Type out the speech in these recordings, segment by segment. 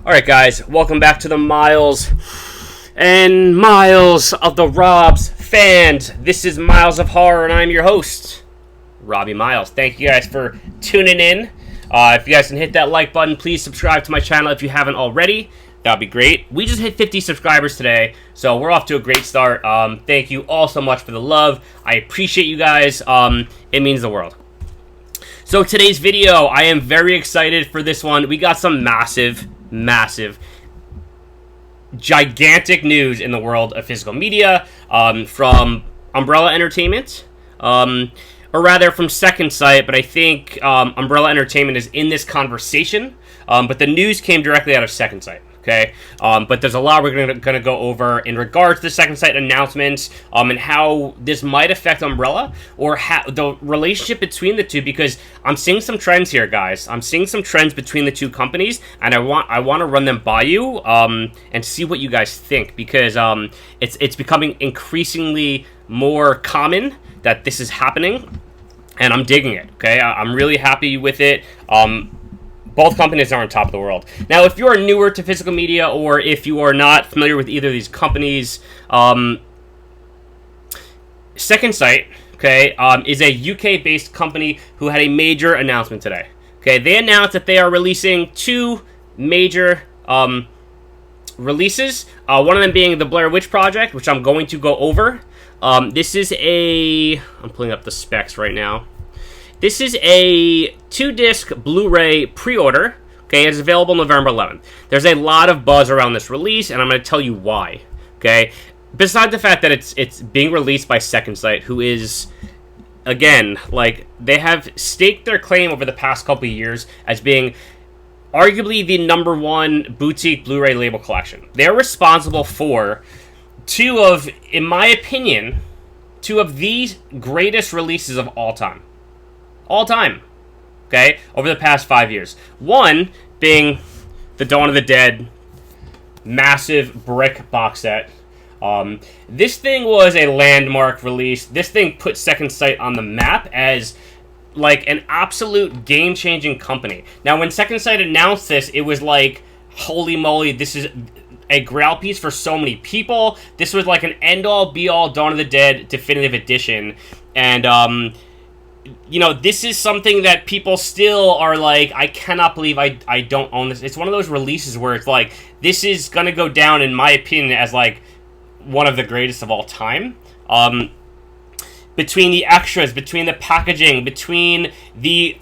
Alright guys, welcome back to the Miles and Miles of the Robs fans. This is Miles of Horror and I'm your host, Robbie Miles. Thank you guys for tuning in. If you guys can hit that like button, please subscribe to my channel if you haven't already. That would be great. We just hit 50 subscribers today, so we're off to a great start. Thank you all so much for the love. I appreciate you guys. It means the world. So today's video, I am very excited for this one. We got some massive, gigantic news in the world of physical media from Umbrella Entertainment, or rather from Second Sight, but I think Umbrella Entertainment is in this conversation, but the news came directly out of Second Sight. Okay, but there's a lot we're going to go over in regards to the Second Sight announcements, and how this might affect Umbrella, or the relationship between the two, because I'm seeing some trends here, guys. I'm seeing some trends between the two companies, and I want to run them by you, and see what you guys think, because it's becoming increasingly more common that this is happening, and I'm digging it. Okay, I'm really happy with it. Both companies are on top of the world. Now, if you are newer to physical media, or if you are not familiar with either of these companies, Second Sight, okay, is a UK-based company who had a major announcement today. Okay, they announced that they are releasing two major releases. One of them being the Blair Witch Project, which I'm going to go over. This is I'm pulling up the specs right now. This is a 2-disc Blu-ray pre-order. Okay, it's available November 11th. There's a lot of buzz around this release, and I'm going to tell you why. Okay, besides the fact that it's being released by Second Sight, who is, again, like, they have staked their claim over the past couple of years as being arguably the #1 boutique Blu-ray label collection. They're responsible for in my opinion, two of the greatest releases of all time. Okay, over the past 5 years. One being the Dawn of the Dead massive brick box set. This thing was a landmark release. This thing put Second Sight on the map as like an absolute game-changing company. Now, when Second Sight announced this, it was like, holy moly, this is a grail piece for so many people. This was like an end-all, be-all Dawn of the Dead definitive edition, and you know, this is something that people still are like, I cannot believe I don't own this. It's one of those releases where it's like, this is going to go down, in my opinion, as like one of the greatest of all time. Between the extras, between the packaging, between the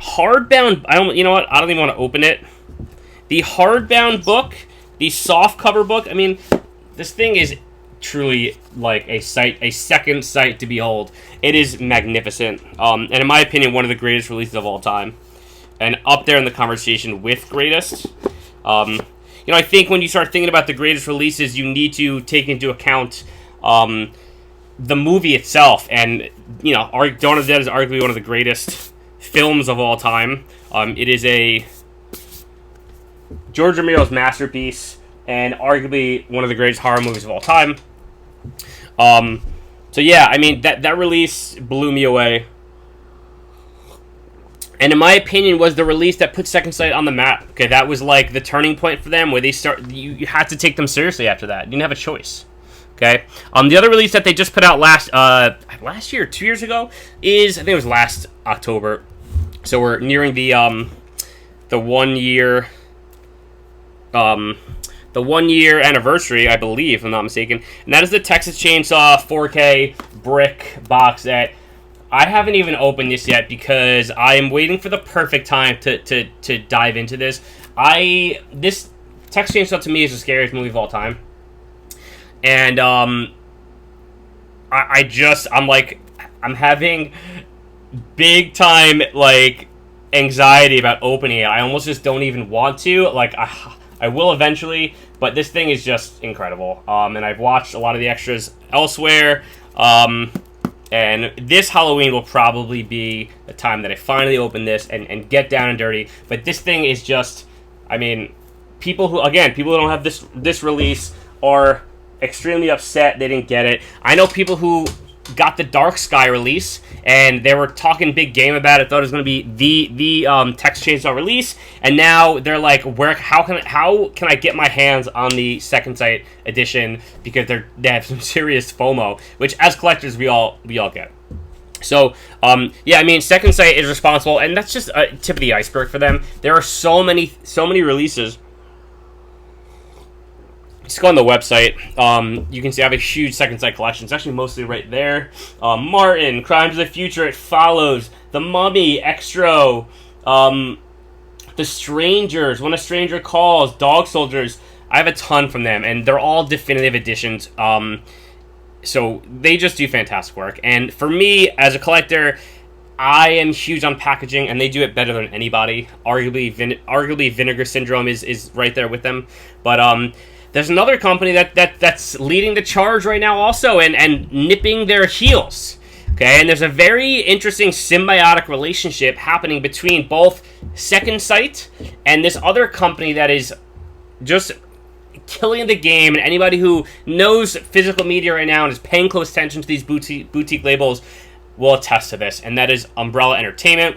hardbound, you know what? I don't even want to open it. The hardbound book, the soft cover book. I mean, this thing is truly like a second sight to behold. It is magnificent, and in my opinion, one of the greatest releases of all time, and up there in the conversation with greatest. You know, I think when you start thinking about the greatest releases, you need to take into account the movie itself, and you know, Dawn of the Dead is arguably one of the greatest films of all time. It is a George Romero's masterpiece, and arguably one of the greatest horror movies of all time. So yeah, I mean, that release blew me away, and in my opinion was the release that put Second Sight on the map. Okay, that was like the turning point for them, where you had to take them seriously after that. You didn't have a choice. Okay, the other release that they just put out last year, 2 years ago, is, I think it was last October. So we're nearing the 1 year the 1 year anniversary, I believe, if I'm not mistaken, and that is the Texas Chainsaw 4K brick box set. I haven't even opened this yet because I am waiting for the perfect time to dive into this. This Texas Chainsaw to me is the scariest movie of all time, and I'm having big time like anxiety about opening it. I almost just don't even want to. Like, I will eventually, but this thing is just incredible. And I've watched a lot of the extras elsewhere. And this Halloween will probably be the time that I finally open this and get down and dirty. But this thing is just, I mean, people who don't have this release are extremely upset they didn't get it. I know people who got the Dark Sky release, and they were talking big game about it. Thought it was going to be the Texas Chainsaw release, and now they're like, how can I get my hands on the Second Sight edition, because they have some serious FOMO, which as collectors we all get. So, yeah, I mean, Second Sight is responsible, and that's just a tip of the iceberg for them. There are so many releases. Just go on the website. You can see I have a huge Second Sight collection. It's actually mostly right there. Martin, Crimes of the Future, It Follows, The Mummy, Extro, The Strangers, When a Stranger Calls, Dog Soldiers. I have a ton from them, and they're all definitive editions. So they just do fantastic work. And for me, as a collector, I am huge on packaging, and they do it better than anybody. Arguably Vinegar Syndrome is right there with them. But there's another company that's leading the charge right now also, and nipping their heels. Okay, and there's a very interesting symbiotic relationship happening between both Second Sight and this other company that is just killing the game. And anybody who knows physical media right now and is paying close attention to these boutique labels will attest to this, and that is Umbrella Entertainment.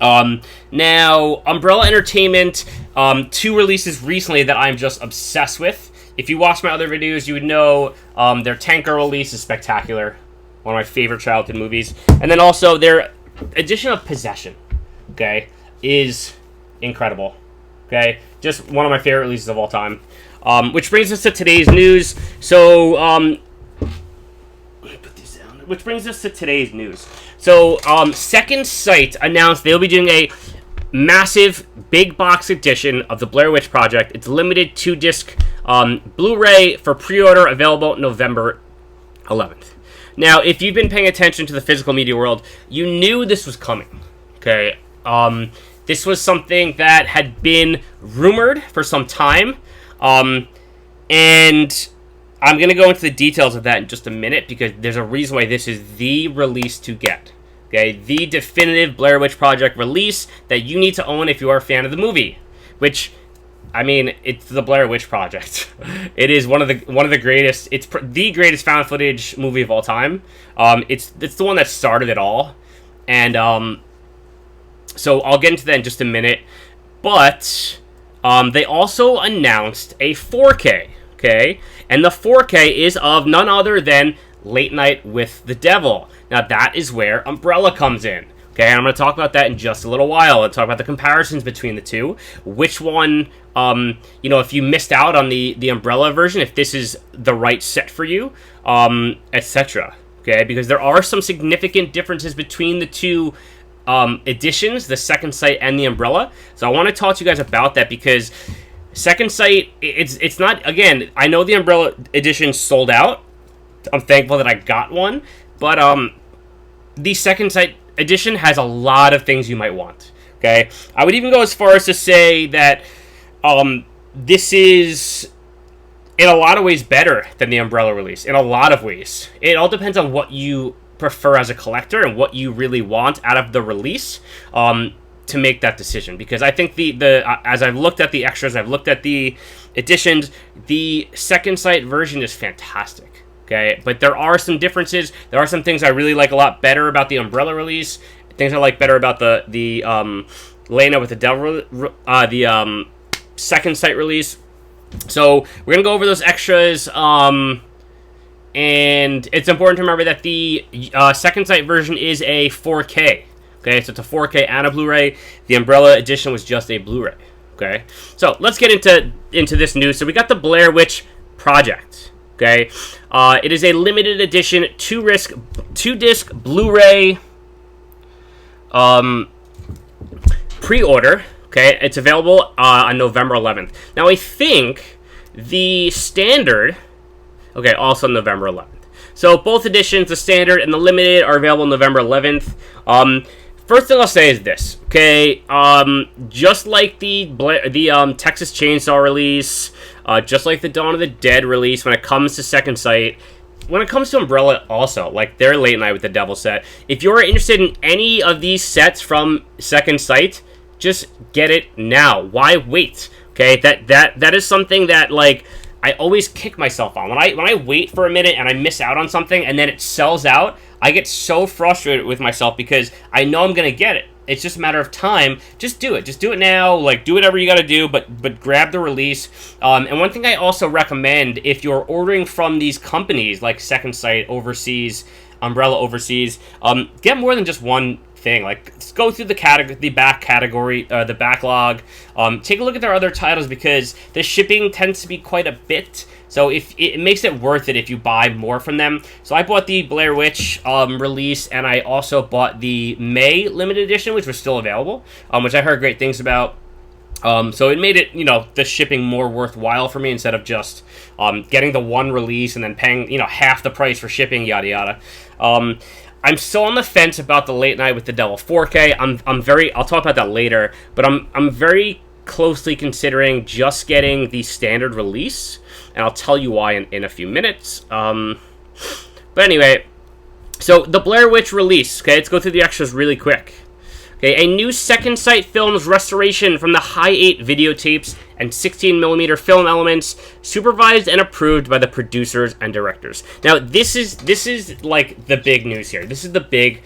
Now, Umbrella Entertainment, 2 releases recently that I'm just obsessed with. If you watch my other videos, you would know their Tanker release is spectacular. One of my favorite childhood movies. And then also their edition of Possession, okay, is incredible. Okay, just one of my favorite releases of all time. Which brings us to today's news. So, which brings us to today's news. So, Second Sight announced they'll be doing a massive big box edition of the Blair Witch Project. It's limited 2-disc Blu-ray for pre-order, available November 11th. Now, if you've been paying attention to the physical media world, you knew this was coming. Okay, this was something that had been rumored for some time, and I'm going to go into the details of that in just a minute, because there's a reason why this is the release to get. Okay, the definitive Blair Witch Project release that you need to own if you are a fan of the movie. Which, I mean, it's the Blair Witch Project. It is one of the greatest. It's the greatest found footage movie of all time. It's the one that started it all, and so I'll get into that in just a minute. But they also announced a 4K. Okay, and the 4K is of none other than Late Night with the Devil. Now, that is where Umbrella comes in. Okay, and I'm going to talk about that in just a little while. I'll talk about the comparisons between the two. Which one, if you missed out on the Umbrella version, if this is the right set for you, etc. Okay, because there are some significant differences between the two editions, the Second Sight and the Umbrella. So I want to talk to you guys about that, because Second Sight, it's not, again, I know the Umbrella edition sold out. I'm thankful that I got one, but the Second Sight edition has a lot of things you might want. Okay, I would even go as far as to say that this is in a lot of ways better than the Umbrella release. In a lot of ways, it all depends on what you prefer as a collector and what you really want out of the release. To make that decision, because I think as I've looked at the extras, I've looked at the editions, the Second Sight version is fantastic. Okay, but there are some differences. There are some things I really like a lot better about the Umbrella release. Things I like better about the Lena with the Devil, the Second Sight release. So we're gonna go over those extras. And it's important to remember that the Second Sight version is a 4K. Okay, so it's a 4K and a Blu-ray. The Umbrella edition was just a Blu-ray. Okay, so let's get into this news. So we got the Blair Witch Project. Okay, it is a limited edition 2-disc Blu-ray pre-order. Okay, it's available on November 11th. Now I think the standard. Okay, also November 11th. So both editions, the standard and the limited, are available November 11th. First thing I'll say is this, okay? Just like the Texas Chainsaw release, just like the Dawn of the Dead release, when it comes to Second Sight, when it comes to Umbrella also, like their Late Night with the Devil set, if you're interested in any of these sets from Second Sight, just get it now. Why wait? Okay, that is something that, like, I always kick myself on. When I wait for a minute and I miss out on something and then it sells out, I get so frustrated with myself because I know I'm gonna get it. It's just a matter of time. Just do it. Just do it now. Like, do whatever you got to do, but grab the release. And one thing I also recommend, if you're ordering from these companies like Second Sight overseas, Umbrella overseas, get more than just one thing. Like, go through the the backlog. Take a look at their other titles because the shipping tends to be quite a bit. So if it makes it worth it if you buy more from them. So I bought the Blair Witch release, and I also bought the May limited edition, which was still available, which I heard great things about. So it made it, the shipping more worthwhile for me instead of just getting the one release and then paying, half the price for shipping, yada yada. I'm still on the fence about the Late Night with the Devil 4K. I'll talk about that later, but I'm very closely considering just getting the standard release, and I'll tell you why in a few minutes. But anyway, so the Blair Witch release, okay, let's go through the extras really quick. Okay, a new Second Sight Films restoration from the High 8 videotapes and 16mm film elements, supervised and approved by the producers and directors. Now, this is like the big news here. This is the big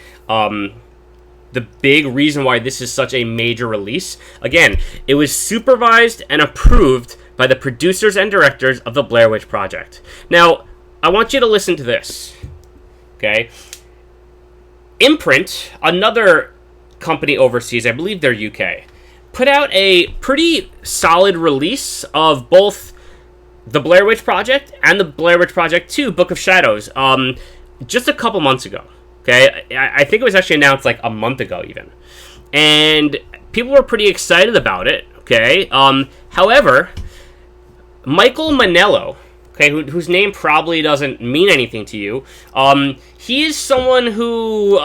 reason why this is such a major release. Again, it was supervised and approved by the producers and directors of the Blair Witch Project. Now, I want you to listen to this. Okay, Imprint, another company overseas, I believe they're UK, put out a pretty solid release of both the Blair Witch Project and the Blair Witch Project 2 Book of Shadows just a couple months ago. Okay, I think it was actually announced like a month ago even, and people were pretty excited about it. Okay, however, Michael Morello, okay, whose name probably doesn't mean anything to you, he is someone who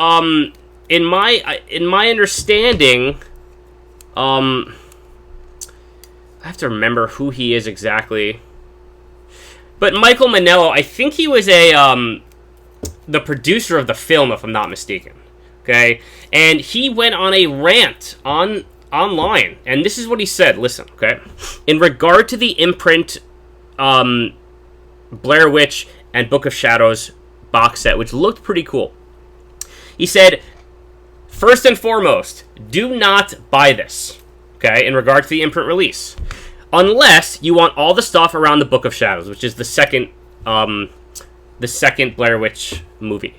in my understanding, I have to remember who he is exactly. But Michael Morello, I think he was the producer of the film, if I'm not mistaken. Okay, and he went on a rant online, and this is what he said. Listen, okay, in regard to the Imprint, Blair Witch and Book of Shadows box set, which looked pretty cool. He said, first and foremost, do not buy this, okay, in regard to the Imprint release, unless you want all the stuff around the Book of Shadows, which is the second Blair Witch movie.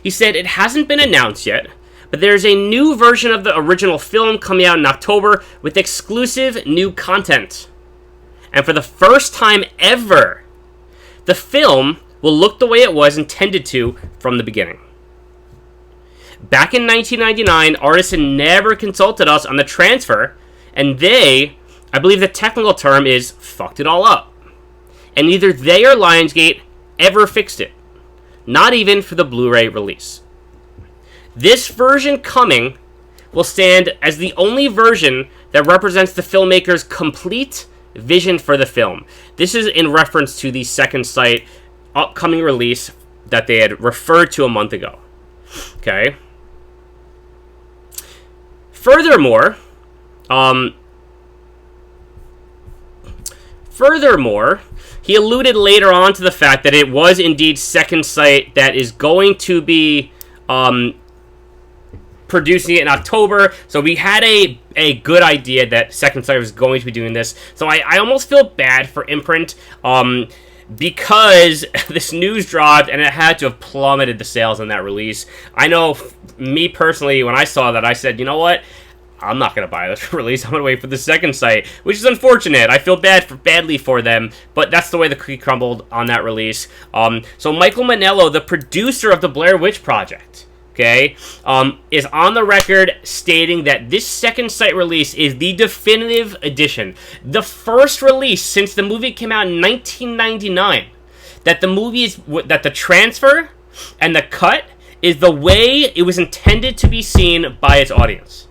He said, it hasn't been announced yet, but there's a new version of the original film coming out in October with exclusive new content. And for the first time ever, the film will look the way it was intended to from the beginning. Back in 1999, artists had never consulted us on the transfer, and they, I believe the technical term is, fucked it all up. And neither they or Lionsgate ever fixed it. Not even for the Blu-ray release. This version coming will stand as the only version that represents the filmmaker's complete vision for the film. This is in reference to the Second Sight upcoming release that they had referred to a month ago. Okay? Furthermore, he alluded later on to the fact that it was indeed Second Sight that is going to be producing it in October. So we had a good idea that Second Sight was going to be doing this. So I almost feel bad for Imprint because this news dropped and it had to have plummeted the sales on that release. I know, me personally, when I saw that, I said, you know what? I'm not going to buy this release. I'm going to wait for the Second Sight, which is unfortunate. I feel badly for them, but that's the way the cookie crumbled on that release. So Michael Morello, the producer of the Blair Witch Project, okay, is on the record stating that this Second Sight release is the definitive edition. The first release since the movie came out in 1999. That the transfer and the cut is the way it was intended to be seen by its audience.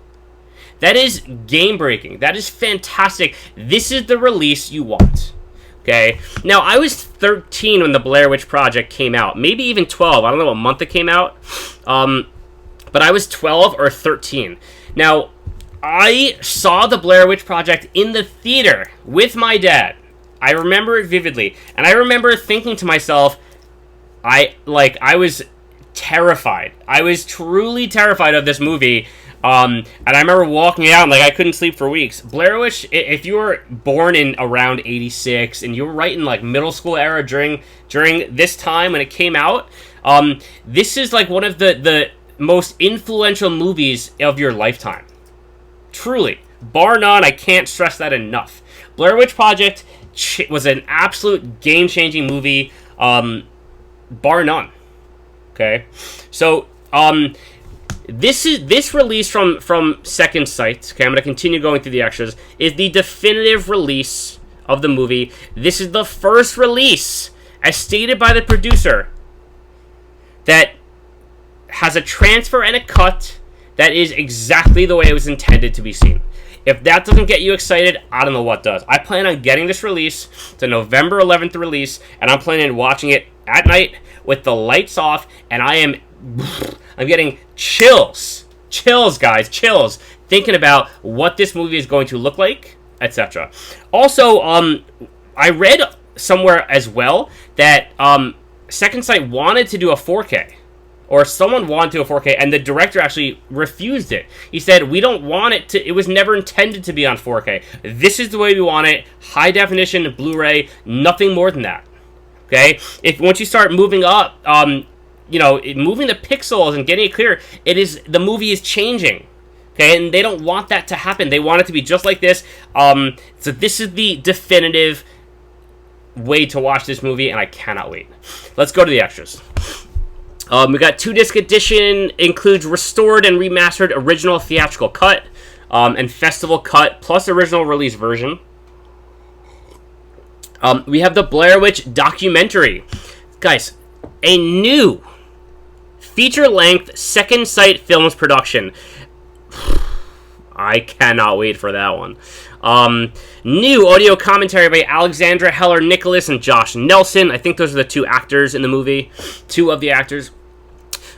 That is game-breaking. That is fantastic. This is the release you want. Okay? Now, I was 13 when the Blair Witch Project came out. Maybe even 12. I don't know what month it came out. But I was 12 or 13. Now, I saw the Blair Witch Project in the theater with my dad. I remember it vividly, and I remember thinking to myself, I was terrified. I was truly terrified of this movie. And I remember walking out, and, like, I couldn't sleep for weeks. Blair Witch, if you were born in around 86, and you were right in, like, middle school era during this time when it came out, this is, like, one of the most influential movies of your lifetime. Truly. Bar none, I can't stress that enough. Blair Witch Project was an absolute game-changing movie, bar none. Okay? So, This release from Second Sight, okay, I'm going to continue going through the extras, is the definitive release of the movie. This is the first release, as stated by the producer, that has a transfer and a cut that is exactly the way it was intended to be seen. If that doesn't get you excited, I don't know what does. I plan on getting this release. It's a November 11th release, and I'm planning on watching it at night with the lights off, and I'm getting chills, guys, chills, thinking about what this movie is going to look like, etc. Also, I read somewhere as well that Second Sight wanted to do a 4K, or someone wanted to do a 4K, and the director actually refused it. He said, we don't want it to, it was never intended to be on 4K. This is the way we want it, high definition, Blu-ray, nothing more than that. Okay? Once you start moving up, moving the pixels and getting it clear, the movie is changing. Okay, and they don't want that to happen. They want it to be just like this. So this is the definitive way to watch this movie, and I cannot wait. Let's go to the extras. We got 2-disc edition, includes restored and remastered original theatrical cut, and festival cut, plus original release version. We have the Blair Witch documentary. Guys, a new feature-length Second Sight Films production. I cannot wait for that one. New audio commentary by Alexandra Heller-Nicholas and Josh Nelson. I think those are the two actors in the movie. Two of the actors.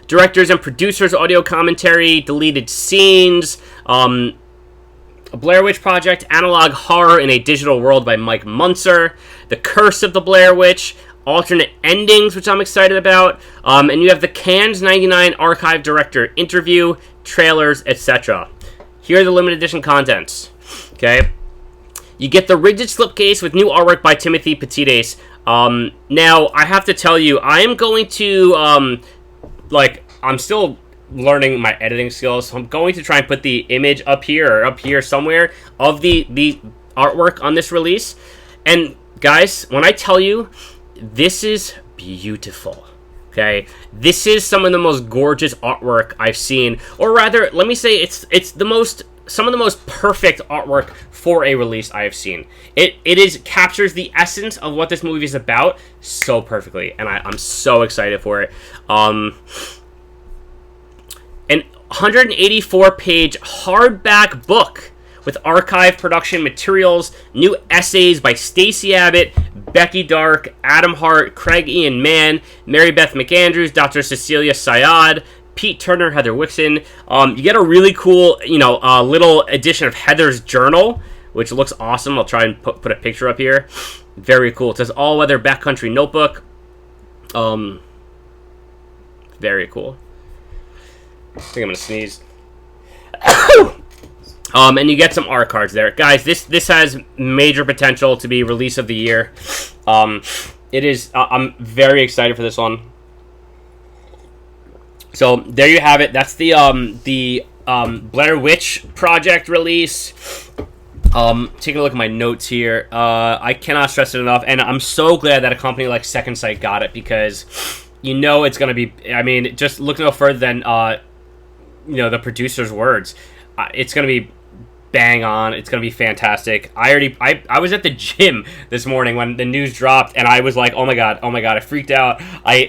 Directors and producers audio commentary. Deleted scenes. Blair Witch Project, Analog Horror in a Digital World by Mike Munzer. The Curse of the Blair Witch. Alternate endings, which I'm excited about. And you have the Cannes 99 archive director interview, trailers, etc. Here are the limited edition contents. Okay. You get the rigid slipcase with new artwork by Timothy Petites. Now, I have to tell you, I am going to, I'm still learning my editing skills, so I'm going to try and put the image up here, or up here somewhere, of the artwork on this release. And, guys, when I tell you, this is beautiful, okay? This is some of the most gorgeous artwork I've seen, or rather, let me say it's some of the most perfect artwork for a release I have seen. It captures the essence of what this movie is about so perfectly, and I'm so excited for it. An 184-page hardback book with archive production materials, new essays by Stacey Abbott, Becky Dark, Adam Hart, Craig Ian Mann, Mary Beth McAndrews, Dr. Cecilia Syed, Pete Turner, Heather Wixon. You get a really cool, little edition of Heather's journal, which looks awesome. I'll try and put a picture up here. Very cool. It says all-weather backcountry notebook. Very cool. I think I'm gonna sneeze. And you get some art cards there, guys. This has major potential to be release of the year. It is. I'm very excited for this one. So there you have it. That's the Blair Witch Project release. Taking a look at my notes here. I cannot stress it enough, and I'm so glad that a company like Second Sight got it, because it's going to be. I mean, just look no further than the producer's words. It's going to be bang on. It's going to be fantastic. I was at the gym this morning when the news dropped, and I was like, oh my god, I freaked out. I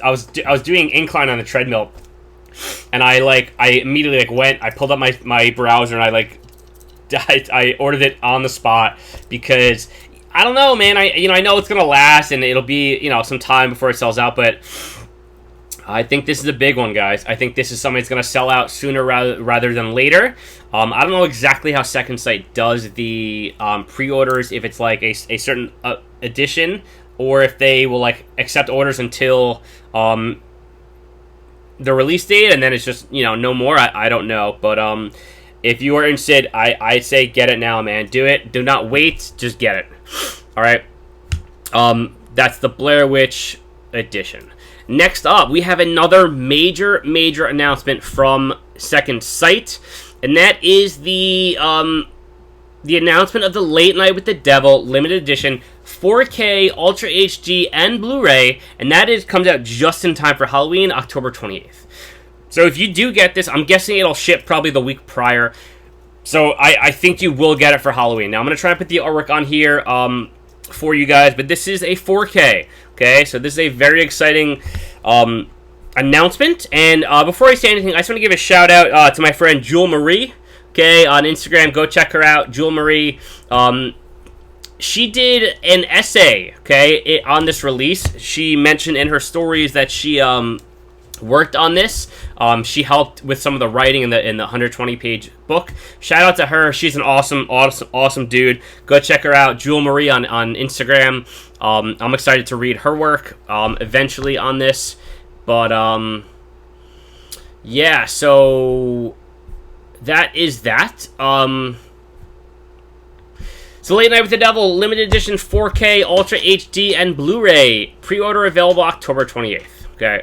was doing incline on the treadmill, and I immediately went, I pulled up my browser, and I ordered it on the spot, because I don't know, man. I know it's going to last, and it'll be, some time before it sells out, but I think this is a big one, guys. I think this is something that's going to sell out sooner rather than later. I don't know exactly how Second Sight does the pre-orders, if it's like a certain edition, or if they will like accept orders until the release date, and then it's just, you know, no more. I don't know. But if you are interested, I say get it now, man. Do it. Do not wait. Just get it. All right. That's the Blair Witch edition. Next up, we have another major announcement from Second Sight, and that is the announcement of the Late Night with the Devil limited edition 4K Ultra HD and Blu-ray, and that comes out just in time for Halloween, October 28th. So if you do get this, I'm guessing it'll ship probably the week prior. So I think you will get it for Halloween. Now I'm gonna try and put the artwork on here for you guys, but this is a 4K. Okay, so this is a very exciting announcement. And before I say anything, I just want to give a shout out to my friend Jewel Marie. Okay, on Instagram, go check her out, Jewel Marie. She did an essay, okay, on this release. She mentioned in her stories that she worked on this. She helped with some of the writing in the 120-page book. Shout out to her. She's an awesome dude. Go check her out, Jewel Marie on Instagram. I'm excited to read her work eventually on this. But yeah, so that is that. So Late Night with the Devil limited edition 4K Ultra HD and Blu-ray, pre-order available October 28th. Okay.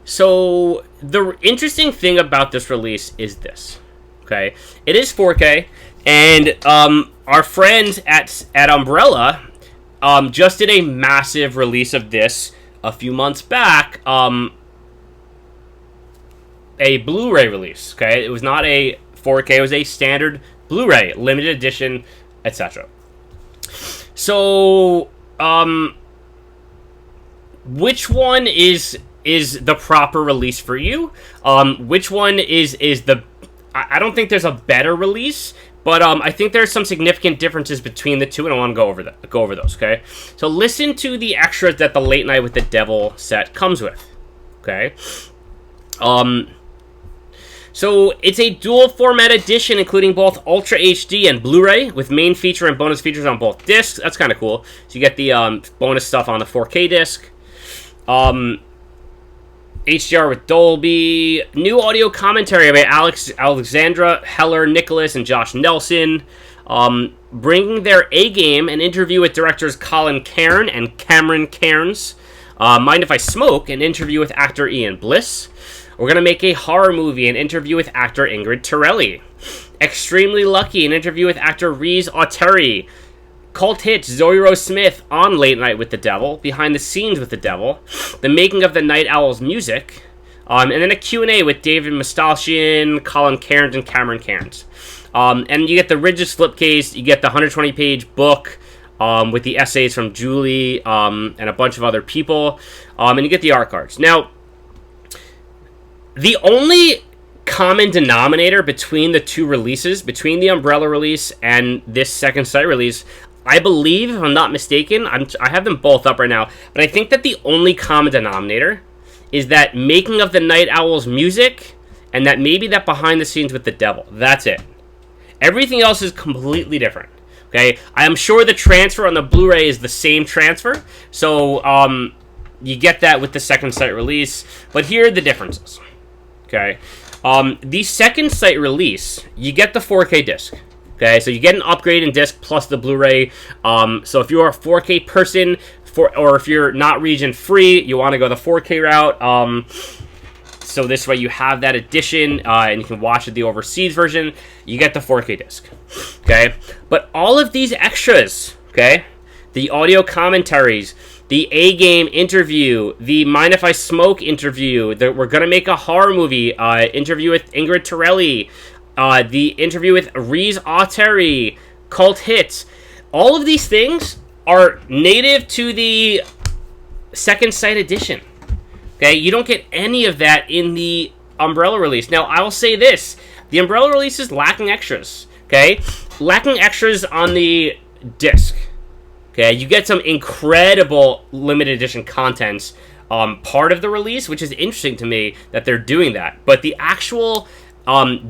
So the interesting thing about this release is this, okay? It is 4K, and our friends at Umbrella just did a massive release of this a few months back, a Blu-ray release, okay? It was not a 4K, it was a standard Blu-ray, limited edition, etc. So, which one is the proper release for you? Which one is the... I don't think there's a better release, but I think there's some significant differences between the two, and I want to go over those, okay? So listen to the extras that the Late Night with the Devil set comes with, okay? So it's a dual format edition, including both Ultra HD and Blu-ray, with main feature and bonus features on both discs. That's kind of cool. So you get the bonus stuff on the 4K disc. HDR with Dolby, new audio commentary by Alexandra Heller Nicholas and Josh Nelson, bringing their A-game, an interview with directors Colin Cairn and Cameron Cairns, Mind If I Smoke, an interview with actor Ian Bliss. We're going to make a horror movie, an interview with actor Ingrid Torelli. Extremely Lucky, an interview with actor Reese Auteri. Cult hits Zoe Rose Smith on Late Night with the Devil, Behind the Scenes with the Devil, the making of the Night Owl's music, and then a Q&A with David Mustachian, Colin Cairns, and Cameron Cairns. And you get the rigid slipcase, you get the 120-page book with the essays from Julie and a bunch of other people, and you get the art cards. Now, the only common denominator between the two releases, between the Umbrella release and this Second Sight release, I believe, if I'm not mistaken, I have them both up right now, but I think that the only common denominator is that making of the Night Owl's music, and that maybe that Behind the Scenes with the Devil. That's it. Everything else is completely different. Okay, I am sure the transfer on the Blu-ray is the same transfer, so you get that with the Second Sight release, but here are the differences. Okay, the Second Sight release, you get the 4K disc. Okay, so you get an upgrade in disc plus the Blu-ray. So if you're a 4K person, or if you're not region free, you want to go the 4K route. So this way you have that edition, and you can watch the overseas version. You get the 4K disc. Okay, but all of these extras, okay, the audio commentaries, the A-Game interview, the Mind If I Smoke interview, we're going to make a horror movie, interview with Ingrid Torelli, the interview with Reese Auteri, Cult Hits. All of these things are native to the Second Sight edition. Okay, you don't get any of that in the Umbrella release. Now, I will say this. The Umbrella release is lacking extras. Okay? Lacking extras on the disc. Okay, you get some incredible limited edition contents part of the release, which is interesting to me that they're doing that. But the actual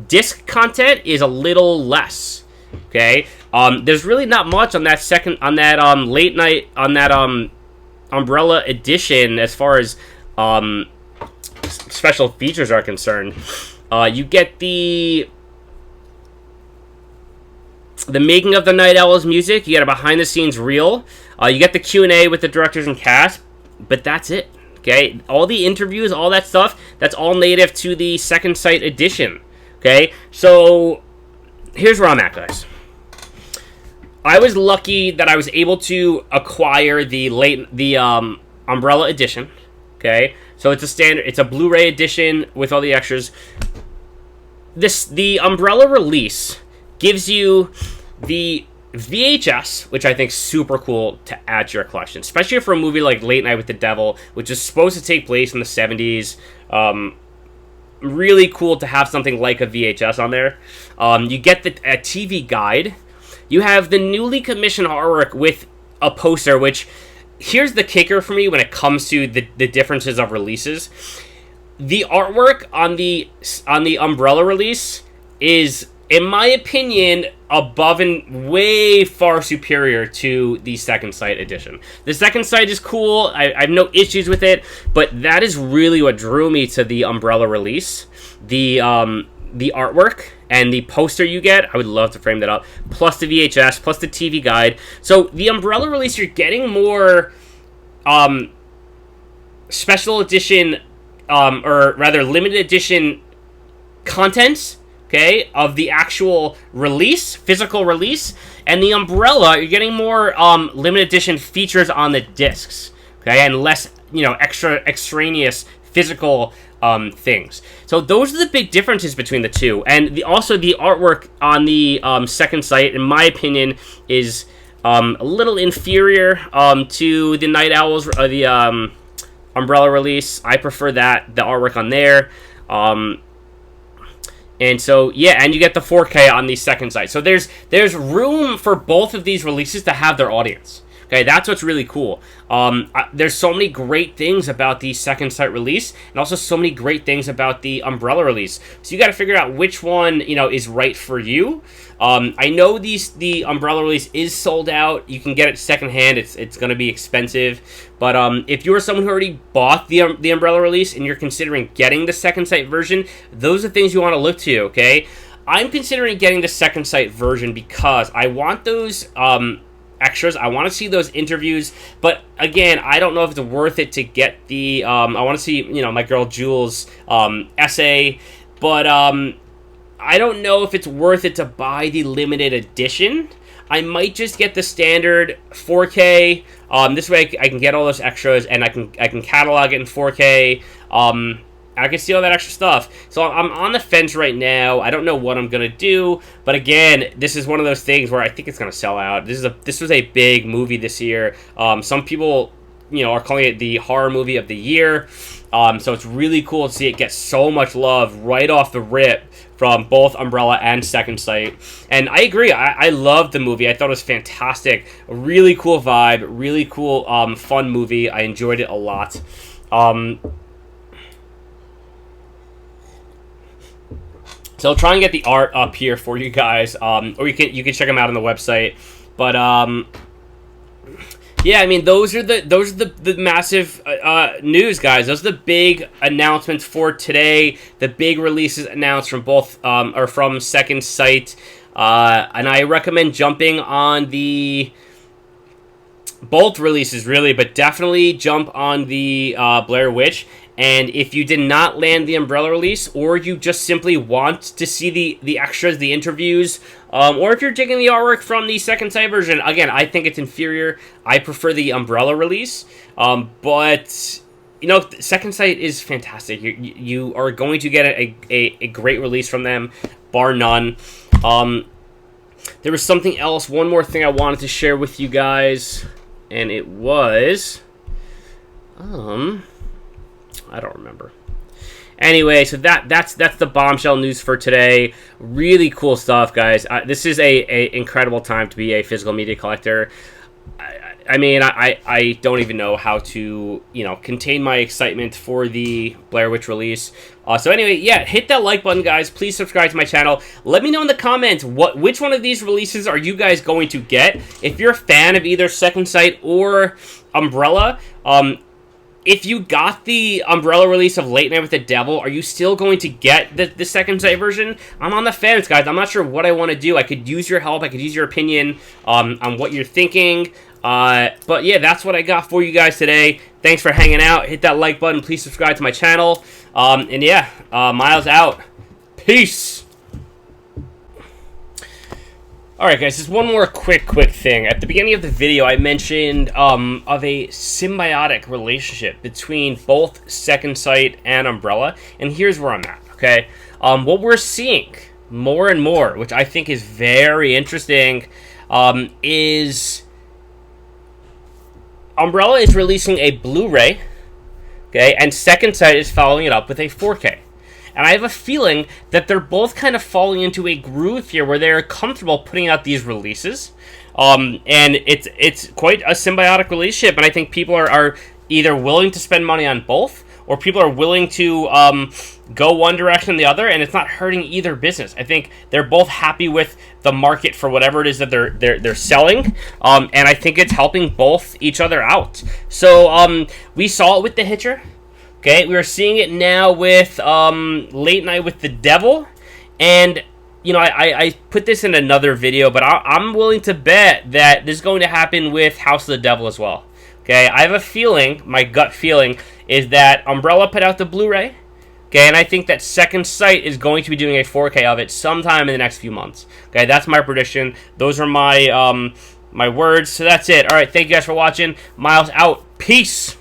disc content is a little less. Okay, there's really not much on that late night, on that Umbrella edition as far as special features are concerned. You get the making of the Night Owls music. You get a behind the scenes reel. You get the Q&A with the directors and cast, but that's it. Okay, all the interviews, all that stuff, that's all native to the Second Sight edition. Okay, so here's where I'm at, guys. I was lucky that I was able to acquire the Umbrella edition. Okay, so it's a Blu-ray edition with all the extras. The Umbrella release gives you the VHS, which I think is super cool to add to your collection, especially for a movie like Late Night with the Devil, which is supposed to take place in the 70s. Really cool to have something like a VHS on there. You get a TV guide. You have the newly commissioned artwork with a poster, which, here's the kicker for me when it comes to the differences of releases. The artwork on the Umbrella release is, in my opinion, above and way far superior to the Second Sight edition. The Second Sight is cool. I have no issues with it, but that is really what drew me to the Umbrella release. The artwork and the poster you get, I would love to frame that up, plus the VHS, plus the TV guide. So the Umbrella release, you're getting more special edition, or rather limited edition contents, okay, of the actual release, physical release. And the Umbrella, you're getting more limited edition features on the discs, okay, and less, extraneous physical things. So those are the big differences between the two. And also the artwork on the Second Sight, in my opinion, is a little inferior to the Night Owls, the Umbrella release. I prefer the artwork on there. And so, yeah, and you get the 4K on the Second Sight. So there's room for both of these releases to have their audience. Okay, that's what's really cool. There's so many great things about the Second Sight release, and also so many great things about the Umbrella release. So you got to figure out which one, is right for you. I know the Umbrella release is sold out. You can get it secondhand. It's going to be expensive. But if you're someone who already bought the Umbrella release and you're considering getting the Second Sight version, those are things you want to look to, okay? I'm considering getting the Second Sight version because I want those extras. I want to see those interviews, but again, I don't know if it's worth it to get the I want to see my girl Jules essay, but I don't know if it's worth it to buy the limited edition. I might just get the standard 4K. This way I can get all those extras, and I can catalog it in 4K. I can see all that extra stuff. So I'm on the fence right now. I don't know what I'm going to do. But again, this is one of those things where I think it's going to sell out. This was a big movie this year. Some people, are calling it the horror movie of the year. So it's really cool to see it get so much love right off the rip from both Umbrella and Second Sight. And I agree. I loved the movie. I thought it was fantastic. A really cool vibe. Really cool, fun movie. I enjoyed it a lot. So I'll try and get the art up here for you guys, or you can check them out on the website. But yeah, I mean those are the massive news, guys. Those are the big announcements for today. The big releases announced from both or from Second Sight, and I recommend jumping on both releases really, but definitely jump on the Blair Witch. And if you did not land the Umbrella release, or you just simply want to see the extras, the interviews, or if you're digging the artwork from the Second Sight version, again, I think it's inferior. I prefer the Umbrella release, but Second Sight is fantastic. You are going to get a great release from them, bar none. There was something else, one more thing I wanted to share with you guys, and it was I don't remember. Anyway, so that's the bombshell news for today. Really cool stuff, guys. This is a incredible time to be a physical media collector. I mean, I don't even know how to, contain my excitement for the Blair Witch release. So anyway, yeah, hit that like button, guys. Please subscribe to my channel. Let me know in the comments which one of these releases are you guys going to get. If you're a fan of either Second Sight or Umbrella, if you got the Umbrella release of Late Night with the Devil, are you still going to get the Second Sight version? I'm on the fence, guys. I'm not sure what I want to do. I could use your help. I could use your opinion on what you're thinking. But yeah, that's what I got for you guys today. Thanks for hanging out. Hit that like button. Please subscribe to my channel. And yeah, Miles out. Peace. Alright guys, just one more quick thing. At the beginning of the video, I mentioned of a symbiotic relationship between both Second Sight and Umbrella, and here's where I'm at, okay? What we're seeing more and more, which I think is very interesting, is Umbrella is releasing a Blu-ray, okay, and Second Sight is following it up with a 4K. And I have a feeling that they're both kind of falling into a groove here where they're comfortable putting out these releases. And it's quite a symbiotic relationship, and I think people are either willing to spend money on both, or people are willing to go one direction or the other, and it's not hurting either business. I think they're both happy with the market for whatever it is that they're selling, and I think it's helping both each other out. So we saw it with The Hitcher. Okay, we are seeing it now with Late Night with the Devil, and I put this in another video, but I'm willing to bet that this is going to happen with House of the Devil as well. Okay, I have a feeling, my gut feeling, is that Umbrella put out the Blu-ray, okay, and I think that Second Sight is going to be doing a 4K of it sometime in the next few months. Okay, that's my prediction. Those are my my words. So that's it. All right, thank you guys for watching. Miles out. Peace.